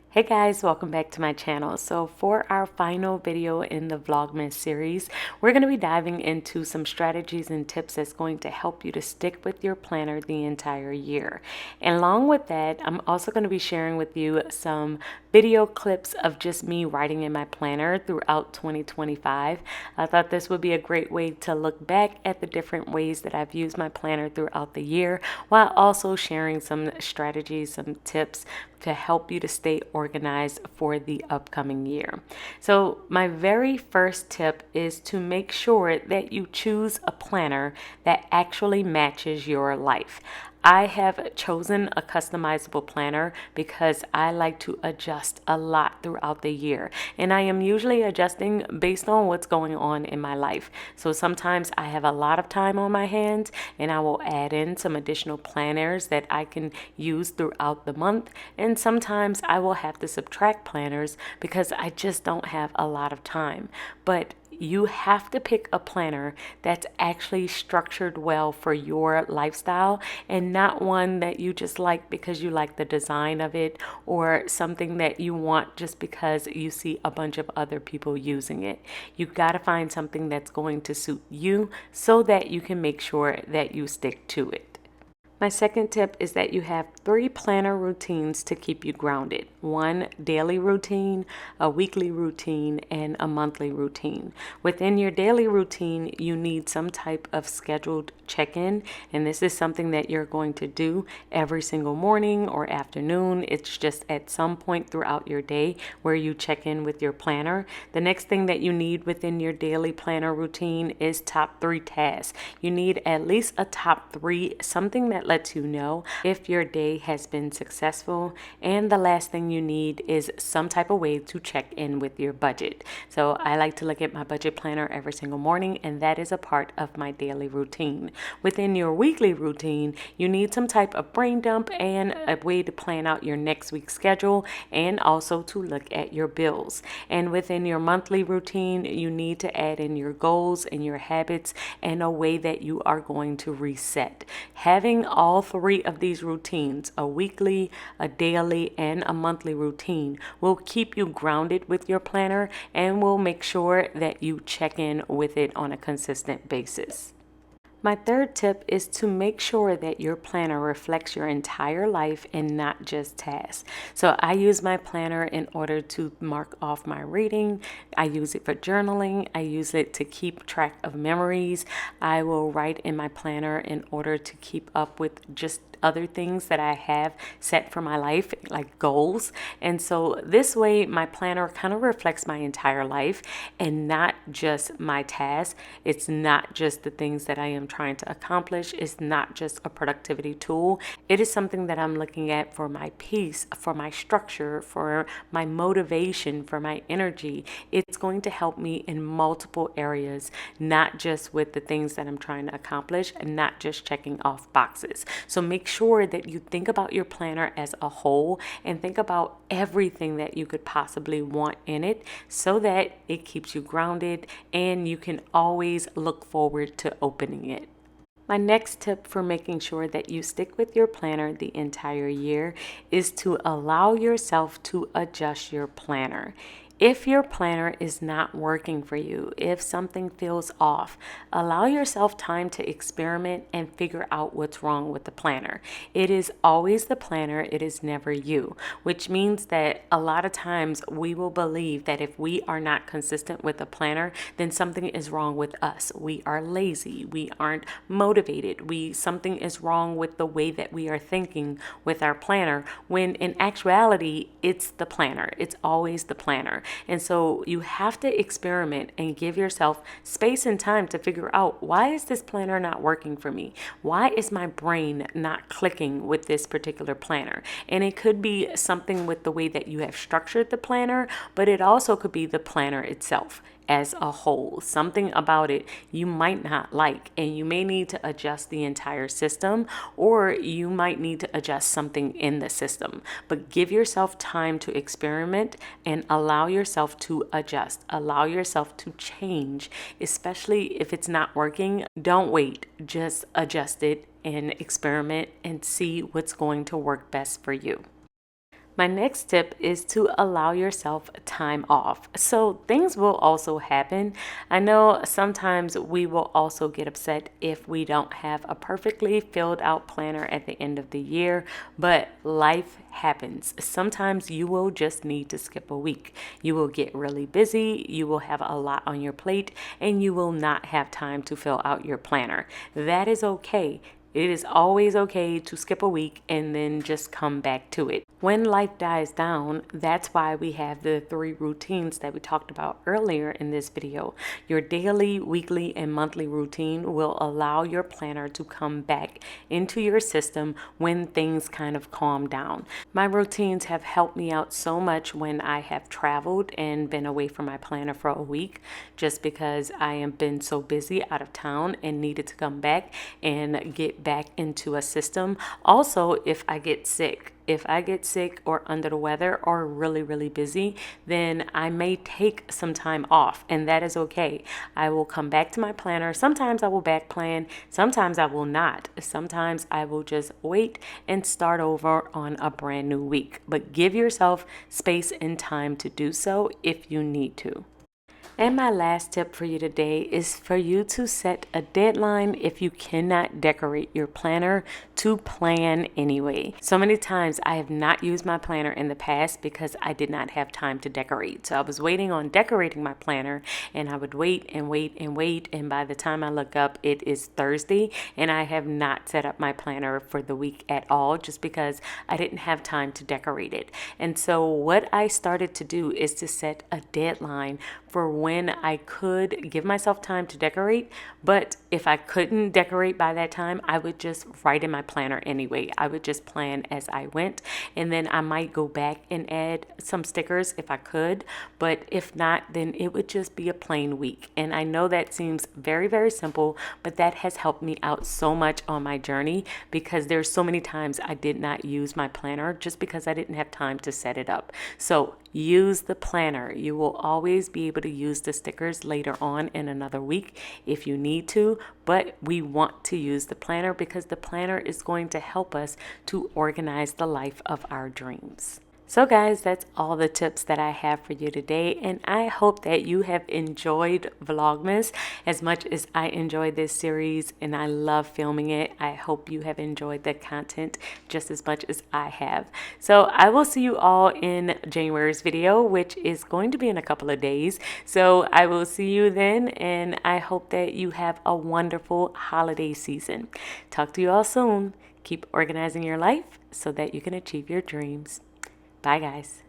Hey guys, welcome back to my channel. So for our final video in the vlogmas series, we're going to be diving into some strategies and tips that's going to help you to stick with your planner the entire year. And along with that, I'm also going to be sharing with you some video clips of just me writing in my planner throughout 2025. I thought this would be a great way to look back at the different ways that I've used my planner throughout the year, while also sharing some strategies, some tips to help you to stay organized for the upcoming year. So my very first tip is to make sure that you choose a planner that actually matches your life. I have chosen a customizable planner because I like to adjust a lot throughout the year, and I am usually adjusting based on what's going on in my life. So sometimes I have a lot of time on my hands and I will add in some additional planners that I can use throughout the month, and sometimes I will have to subtract planners because I just don't have a lot of time. But you have to pick a planner that's actually structured well for your lifestyle, and not one that you just like because you like the design of it, or something that you want just because you see a bunch of other people using it. You got to find something that's going to suit you so that you can make sure that you stick to it. My second tip is that you have 3 planner routines to keep you grounded. One daily routine, a weekly routine, and a monthly routine. Within your daily routine, you need some type of scheduled check-in, and this is something that you're going to do every single morning or afternoon. It's just at some point throughout your day where you check in with your planner. The next thing that you need within your daily planner routine is top 3 tasks. You need at least a top 3, something that lets you know if your day has been successful. And the last thing you need is some type of way to check in with your budget. So I like to look at my budget planner every single morning, and that is a part of my daily routine. Within your weekly routine, you need some type of brain dump and a way to plan out your next week's schedule, and also to look at your bills. And within your monthly routine, you need to add in your goals and your habits and a way that you are going to reset. Having all 3 of these routines, a weekly, a daily, and a monthly routine, will keep you grounded with your planner and will make sure that you check in with it on a consistent basis. My third tip is to make sure that your planner reflects your entire life and not just tasks. So I use my planner in order to mark off my reading. I use it for journaling. I use it to keep track of memories. I will write in my planner in order to keep up with just other things that I have set for my life, like goals. And so this way, my planner kind of reflects my entire life and not just my tasks. It's not just the things that I am trying to accomplish. It's not just a productivity tool. It is something that I'm looking at for my peace, for my structure, for my motivation, for my energy. It's going to help me in multiple areas, not just with the things that I'm trying to accomplish and not just checking off boxes. So make sure that you think about your planner as a whole and think about everything that you could possibly want in it, so that it keeps you grounded and you can always look forward to opening it. My next tip for making sure that you stick with your planner the entire year is to allow yourself to adjust your planner. If your planner is not working for you, if something feels off, allow yourself time to experiment and figure out what's wrong with the planner. It is always the planner, it is never you, which means that a lot of times we will believe that if we are not consistent with a planner, then something is wrong with us. We are lazy, we aren't motivated, something is wrong with the way that we are thinking with our planner, when in actuality, it's the planner. It's always the planner. And so you have to experiment and give yourself space and time to figure out, why is this planner not working for me? Why is my brain not clicking with this particular planner? And it could be something with the way that you have structured the planner, but it also could be the planner itself as a whole. Something about it you might not like, and you may need to adjust the entire system, or you might need to adjust something in the system. But give yourself time to experiment and allow yourself to adjust, allow yourself to change, especially if it's not working. Don't wait, just adjust it and experiment and see what's going to work best for you. My next tip is to allow yourself time off. So things will also happen. I know sometimes we will also get upset if we don't have a perfectly filled out planner at the end of the year, but life happens. Sometimes you will just need to skip a week. You will get really busy, you will have a lot on your plate, and you will not have time to fill out your planner. That is okay. It is always okay to skip a week and then just come back to it. When life dies down, that's why we have the 3 routines that we talked about earlier in this video. Your daily, weekly, and monthly routine will allow your planner to come back into your system when things kind of calm down. My routines have helped me out so much when I have traveled and been away from my planner for a week, just because I have been so busy out of town and needed to come back and get back into a system. Also, if I get sick or under the weather or really, really busy, then I may take some time off, and that is okay. I will come back to my planner. Sometimes I will back plan, sometimes I will not. Sometimes I will just wait and start over on a brand new week. But give yourself space and time to do so if you need to. And my last tip for you today is for you to set a deadline if you cannot decorate your planner to plan anyway. So many times I have not used my planner in the past because I did not have time to decorate. So I was waiting on decorating my planner, and I would wait and wait and wait. And by the time I look up, it is Thursday, and I have not set up my planner for the week at all just because I didn't have time to decorate it. And so what I started to do is to set a deadline for when I could give myself time to decorate. But if I couldn't decorate by that time, I would just write in my planner anyway. I would just plan as I went, and then I might go back and add some stickers if I could. But if not, then it would just be a plain week. And I know that seems very, very simple, but that has helped me out so much on my journey, because there's so many times I did not use my planner just because I didn't have time to set it up. So use the planner. You will always be able to use the stickers later on in another week if you need to, but we want to use the planner because the planner is going to help us to organize the life of our dreams. So guys, that's all the tips that I have for you today, and I hope that you have enjoyed Vlogmas as much as I enjoyed this series, and I love filming it. I hope you have enjoyed the content just as much as I have. So I will see you all in January's video, which is going to be in a couple of days. So I will see you then, and I hope that you have a wonderful holiday season. Talk to you all soon. Keep organizing your life so that you can achieve your dreams. Bye, guys.